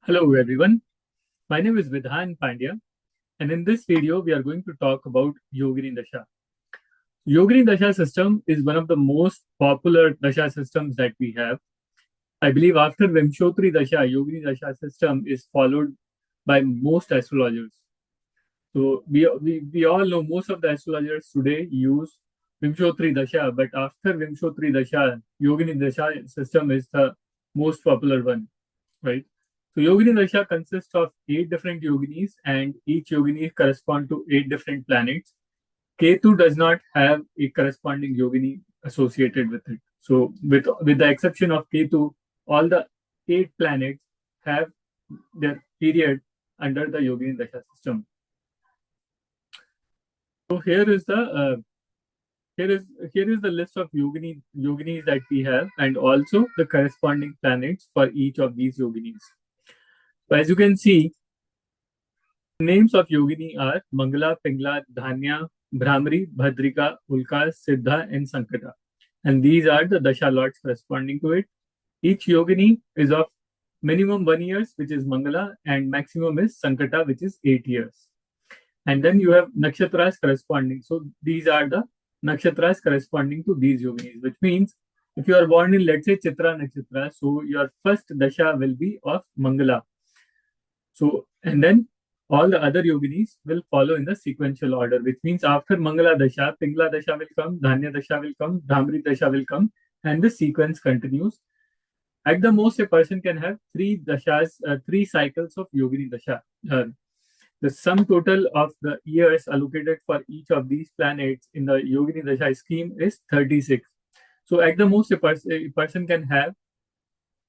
Hello everyone, my name is Vidhanpandya, and in this video we are going to talk about Yogini Dasha. Yogini Dasha system is one of the most popular Dasha systems that we have. I believe after Vimshotri Dasha, Yogini Dasha system is followed by most astrologers. So we all know most of the astrologers today use Vimshotri Dasha, but after Vimshotri Dasha, Yogini Dasha system is the most popular one, right? So Yogini Dasha consists of 8 different yoginis, and each yogini correspond to 8 different planets. Ketu does not have a corresponding yogini associated with it. So with the exception of Ketu, all the 8 planets have their period under the Yogini Dasha system. So here is the list of yoginis that we have, and also the corresponding planets for each of these yoginis. So as you can see, names of Yogini are Mangala, Pingla, Dhanya, Brahmari, Bhadrika, Ulka, Siddha, and Sankata. And these are the Dasha lords corresponding to it. Each Yogini is of minimum 1 year, which is Mangala, and maximum is Sankata, which is 8 years. And then you have Nakshatras corresponding. So these are the Nakshatras corresponding to these Yoginis, which means if you are born in, let's say, Chitra Nakshatra, so your first Dasha will be of Mangala. So, and then all the other yoginis will follow in the sequential order, which means after Mangala Dasha, Pingla Dasha will come, Dhanya Dasha will come, Brahmari Dasha will come, and the sequence continues. At the most, a person can have 3 cycles of Yogini Dasha. The sum total of the years allocated for each of these planets in the Yogini Dasha scheme is 36. So at the most, a person can have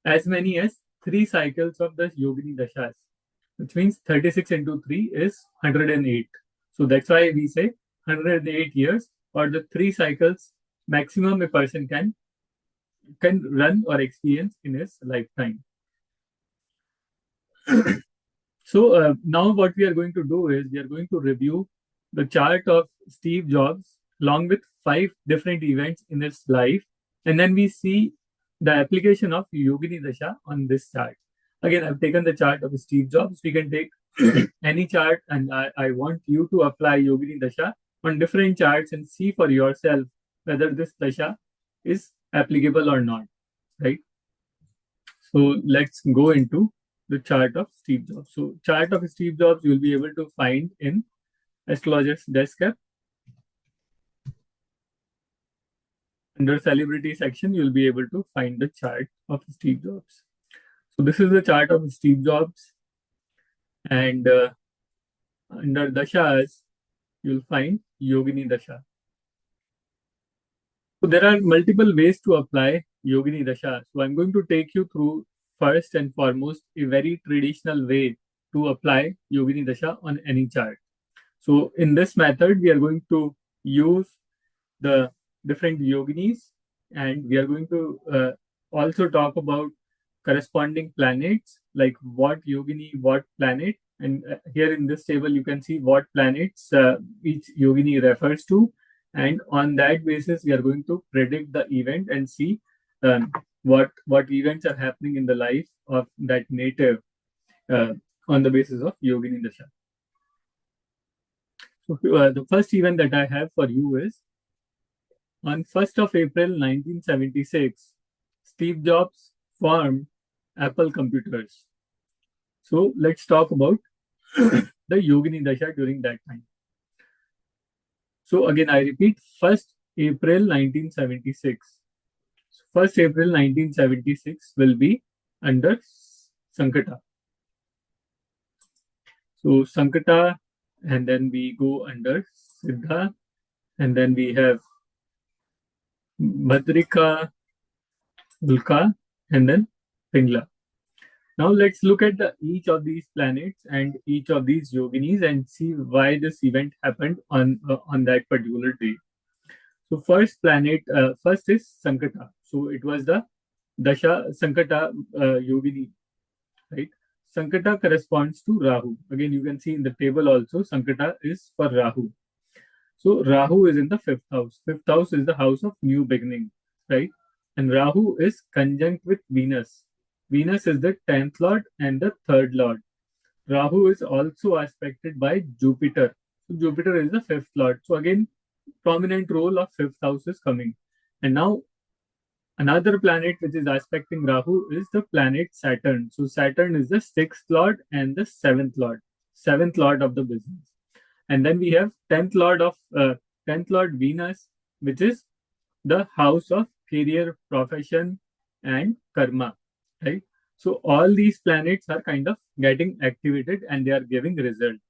as many as 3 cycles of the Yogini Dashas, which means 36 into 3 is 108. So that's why we say 108 years, or the 3 cycles maximum a person can run or experience in his lifetime. So now what we are going to do is we are going to review the chart of Steve Jobs along with 5 different events in his life, and then we see the application of Yogini Dasha on this chart. Again, I've taken the chart of Steve Jobs. We can take any chart, and I want you to apply Yogini Dasha on different charts and see for yourself whether this Dasha is applicable or not, right? So let's go into the chart of Steve Jobs. So chart of Steve Jobs you will be able to find in Astrologer's Desk app. Under Celebrity section, you will be able to find the chart of Steve Jobs. So this is the chart of Steve Jobs, and under Dashas, you'll find Yogini Dasha. So there are multiple ways to apply Yogini Dasha. So I'm going to take you through first and foremost a very traditional way to apply Yogini Dasha on any chart. So in this method, we are going to use the different yoginis, and we are going to also talk about corresponding planets, like what yogini, what planet, and here in this table you can see what planets each yogini refers to, and on that basis we are going to predict the event and see what events are happening in the life of that native on the basis of Yogini Dasha. So the first event that I have for you is on 1st of April 1976, Steve Jobs formed Apple Computers. So let's talk about the Yogini Dasha during that time. So again, I repeat, 1st April 1976. 1st April 1976 will be under Sankata. So Sankata, and then we go under Siddha, and then we have Bhadrika, Ulka, and then Pingla. Now let's look at each of these planets and each of these yoginis and see why this event happened on that particular day. So first is Sankata. So it was the Dasha Sankata yogini, right? Sankata corresponds to Rahu. Again, you can see in the table also Sankata is for Rahu. So Rahu is in the 5th house. 5th house is the house of new beginning, right? And Rahu is conjunct with Venus. Venus is the 10th lord and the third lord. Rahu is also aspected by Jupiter. So Jupiter is the fifth lord. So again, prominent role of fifth house is coming. And now another planet which is aspecting Rahu is the planet Saturn. So Saturn is the sixth lord and the seventh lord of the business. And then we have tenth lord Venus, which is the house of career, profession, and karma, right? So all these planets are kind of getting activated and they are giving results.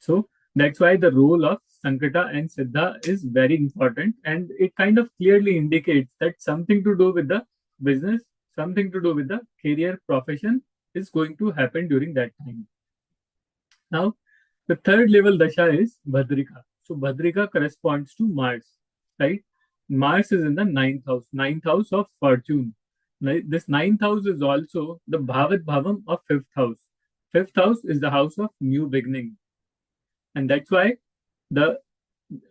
So that's why the role of Sankata and Siddha is very important, and it kind of clearly indicates that something to do with the business, something to do with the career, profession is going to happen during that time. Now, the third level dasha is Bhadrika. So Bhadrika corresponds to Mars, right? Mars is in the ninth house of fortune. This ninth house is also the Bhavat Bhavam of fifth house. Fifth house is the house of new beginning, and the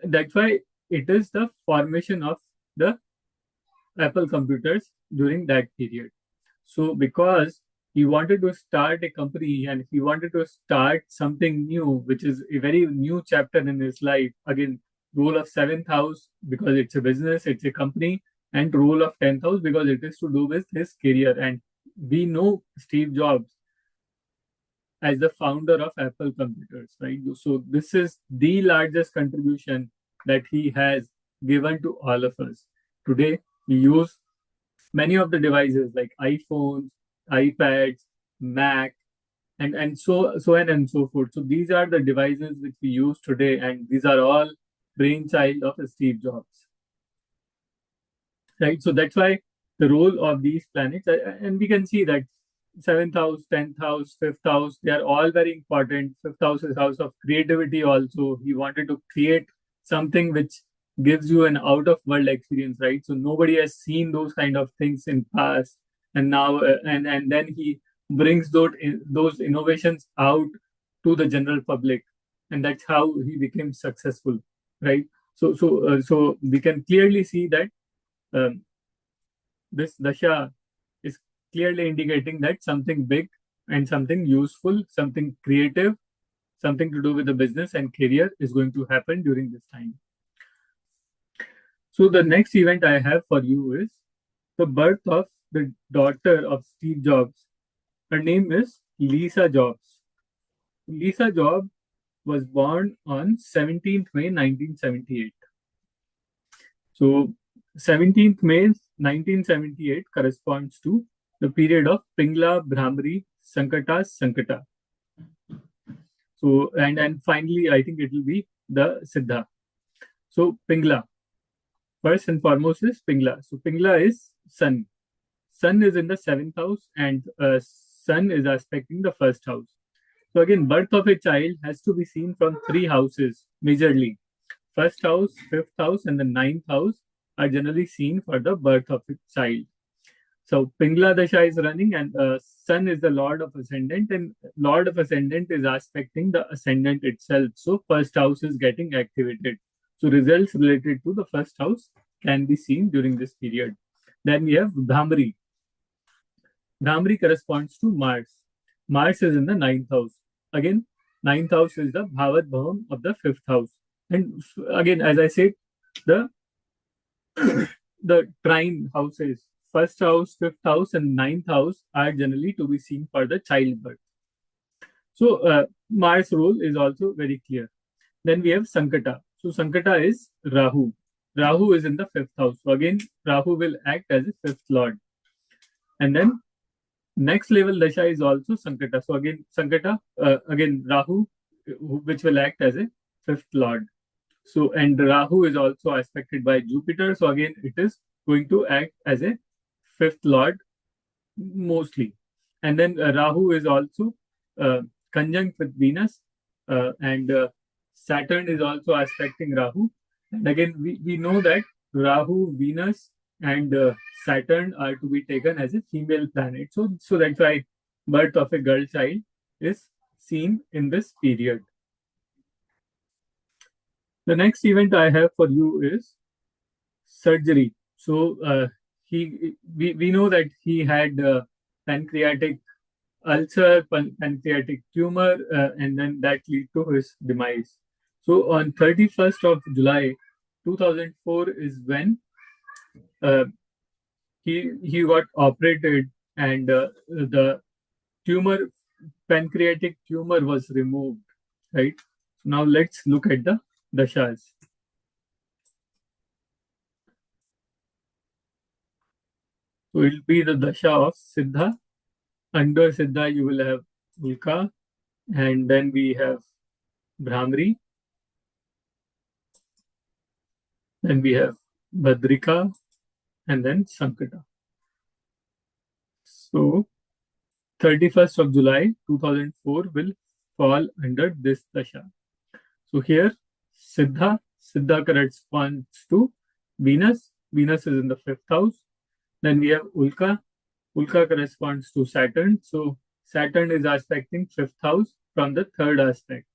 that's why it is the formation of the Apple computers during that period. So because he wanted to start a company and he wanted to start something new, which is a very new chapter in his life. Again, role of seventh house because it's a business, it's a company, and role of 10th house because it is to do with his career. And we know Steve Jobs as the founder of Apple computers, right? So this is the largest contribution that he has given to all of us. Today, we use many of the devices like iPhones, iPads, Mac, and so on and so forth. So these are the devices which we use today, and these are all brainchild of Steve Jobs, right? So that's why the role of these planets, and we can see that seventh house, 10th house, fifth house, they are all very important. Fifth house is house of creativity also. He wanted to create something which gives you an out of world experience, right? So nobody has seen those kind of things in past, and now and then he brings those innovations out to the general public, and that's how he became successful, right? So we can clearly see that um, this dasha is clearly indicating that something big and something useful, something creative, something to do with the business and career is going to happen during this time. So the next event I have for you is the birth of the daughter of Steve Jobs. Her name is Lisa Jobs. Lisa Jobs was born on 17th May 1978. So 17th May 1978 corresponds to the period of Pingla, Brahmari, Sankata, Sankata. So and finally, I think it will be the Siddha. So Pingla, first and foremost is Pingla. So Pingla is Sun. Sun is in the seventh house, and Sun is aspecting the first house. So again, birth of a child has to be seen from three houses majorly. First house, fifth house, and the ninth house are generally seen for the birth of a child. So Pingla Dasha is running, and Sun is the Lord of Ascendant, and Lord of Ascendant is aspecting the Ascendant itself. So first house is getting activated. So results related to the first house can be seen during this period. Then we have Brahmari. Brahmari corresponds to Mars. Mars is in the ninth house. Again, ninth house is the Bhavat Bhavam of the fifth house. And again, as I said, the the trine houses, first house, fifth house, and ninth house are generally to be seen for the childbirth. So Mars role is also very clear. Then we have Sankata. So Sankata is Rahu. Rahu is in the fifth house. So again, Rahu will act as a fifth lord. And then next level dasha is also Sankata. So again, Sankata, again Rahu, which will act as a fifth lord. So and Rahu is also aspected by Jupiter. So again, it is going to act as a fifth lord mostly. And then Rahu is also conjunct with Venus, and Saturn is also aspecting Rahu. And again, we know that Rahu, Venus, and Saturn are to be taken as a female planet. So that's why birth of a girl child is seen in this period. The next event I have for you is surgery. So we know that he had pancreatic ulcer, pancreatic tumor, and then that lead to his demise. So on 31st of July 2004 is when uh, he got operated, and the tumor pancreatic tumor was removed, right? Now let's look at the dashas. So it will be the dasha of Siddha. Under Siddha, you will have Ulka, and then we have Brahmari, then we have Bhadrika, and then Sankata. So 31st of July 2004 will fall under this dasha. So here Siddha corresponds to Venus. Venus is in the fifth house. Then we have Ulka corresponds to Saturn. So Saturn is aspecting fifth house from the third aspect.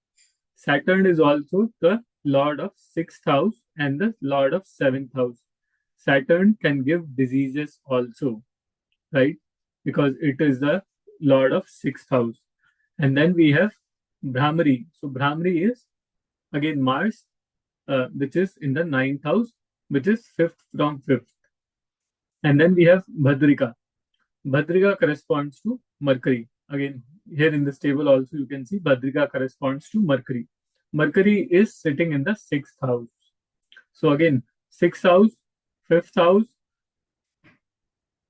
Saturn is also the lord of sixth house and the lord of seventh house. Saturn can give diseases also, right? Because it is the lord of sixth house. And then we have Brahmari. So Brahmari is again Mars, which is in the ninth house, which is fifth from fifth. And then we have Bhadrika. Bhadrika corresponds to Mercury. Again, here in this table also you can see Bhadrika corresponds to Mercury. Mercury is sitting in the sixth house. So again, sixth house, fifth house,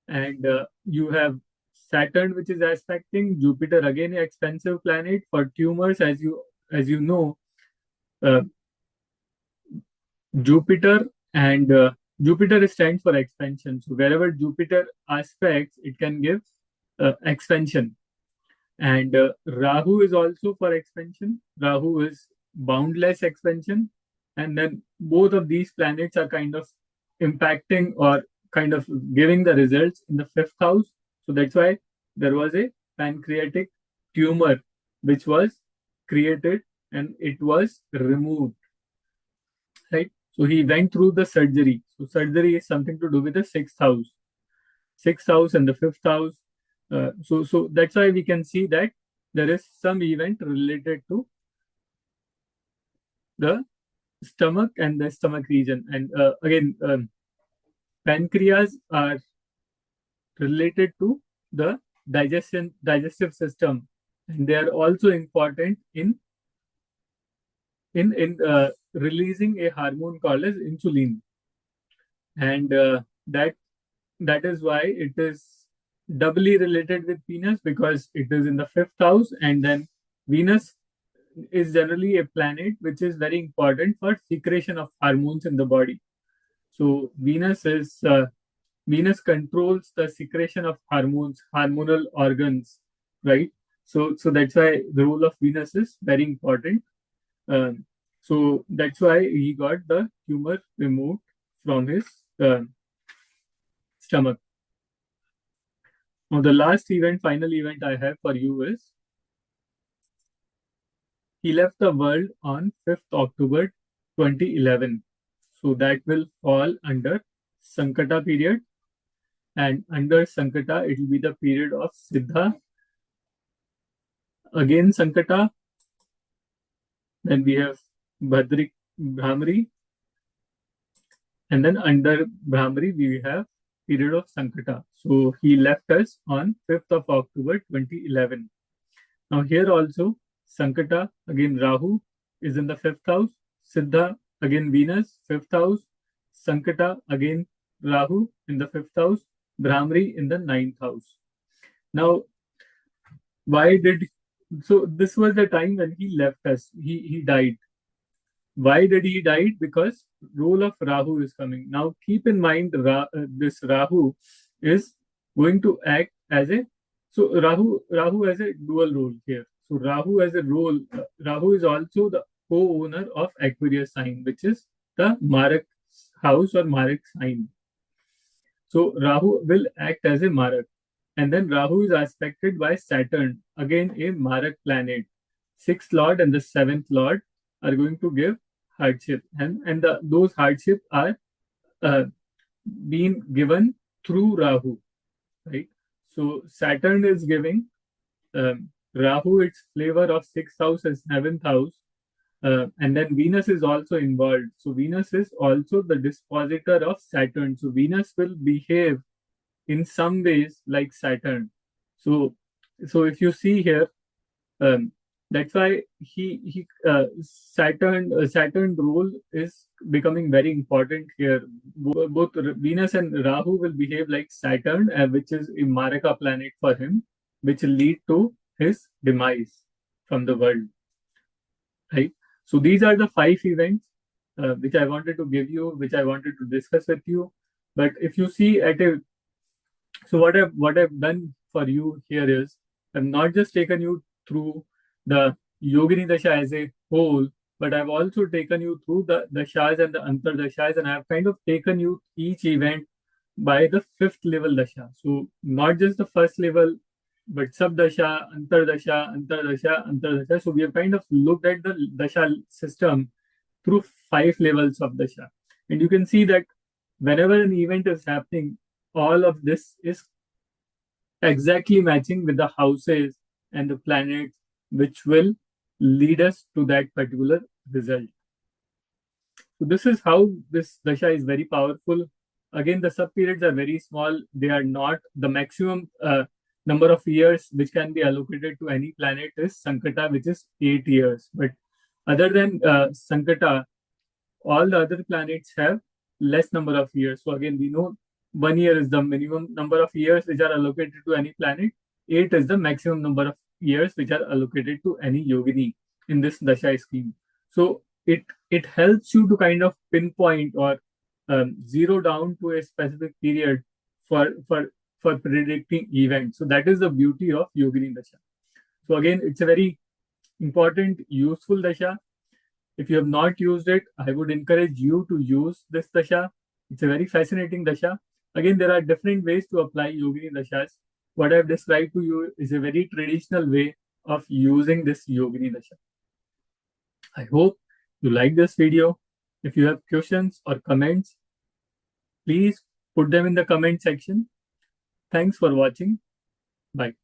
and you have Saturn, which is aspecting Jupiter, again an expensive planet for tumors. As you know, uh, Jupiter and Jupiter stands for expansion. So wherever Jupiter aspects, it can give expansion. And Rahu is also for expansion. Rahu is boundless expansion. And then both of these planets are kind of impacting or kind of giving the results in the fifth house. So that's why there was a pancreatic tumor which was created and it was removed, right? So he went through the surgery. So surgery is something to do with the sixth house and the fifth house. So that's why we can see that there is some event related to the stomach and the stomach region. And again, pancreas are related to the digestive system, and they are also important in releasing a hormone called as insulin, and that is why it is doubly related with Venus, because it is in the fifth house, and then Venus is generally a planet which is very important for secretion of hormones in the body. So Venus controls the secretion of hormones, hormonal organs, right? So that's why the role of Venus is very important. So that's why he got the tumor removed from his stomach. Now the last event, final event I have for you is he left the world on 5th October 2011. So that will fall under Sankata period. And under Sankata, it will be the period of Siddha. Again Sankata. Then we have Brahmari. And then under Brahmari, we have period of Sankata. So he left us on 5th of October 2011. Now here also, Sankata, again Rahu is in the fifth house. Siddha, again Venus, fifth house. Sankata, again Rahu in the fifth house. Brahmari in the ninth house. Now, so this was the time when he left us. He died. Why did he die? Because role of Rahu is coming. Now keep in mind this Rahu is going to act as a, so Rahu has a dual role here. So Rahu has a role. Rahu is also the co-owner of Aquarius sign, which is the Marak house or Marak sign. So Rahu will act as a Marak. And then Rahu is aspected by Saturn, again a Marak planet. Sixth lord and the seventh lord are going to give hardship, and those hardships are being given through Rahu, right? So Saturn is giving Rahu its flavor of sixth house and seventh house. And then Venus is also involved. So Venus is also the dispositor of Saturn. So Venus will behave in some ways like Saturn. So if you see here, that's why Saturn role is becoming very important here. Both Venus and Rahu will behave like Saturn, which is a Maraka planet for him, which will lead to his demise from the world. Right. So these are the 5 events which I wanted to give you, which I wanted to discuss with you. But if you see so what I've done for you here is I've not just taken you through the Yogini Dasha as a whole, but I've also taken you through the Dashas and the Antar Dashas, and I've kind of taken you each event by the 5th level Dasha. So not just the first level, but Sab Dasha, Antar Dasha, Antar Dasha, Antar Dasha. So we have kind of looked at the Dasha system through 5 levels of Dasha. And you can see that whenever an event is happening, all of this is exactly matching with the houses and the planets which will lead us to that particular result. So this is how this dasha is very powerful. Again, the sub periods are very small. They are not the maximum number of years which can be allocated to any planet is Sankata, which is 8 years. But other than Sankata, all the other planets have less number of years. So again, we know 1 year is the minimum number of years which are allocated to any planet. 8 is the maximum number of years which are allocated to any yogini in this dasha scheme. So it helps you to kind of pinpoint or zero down to a specific period for predicting events. So that is the beauty of Yogini Dasha. So again, it's a very important, useful dasha. If you have not used it, I would encourage you to use this dasha. It's a very fascinating dasha. Again, there are different ways to apply Yogini Dashas. What I've described to you is a very traditional way of using this Yogini Dasha. I hope you like this video. If you have questions or comments, please put them in the comment section. Thanks for watching. Bye.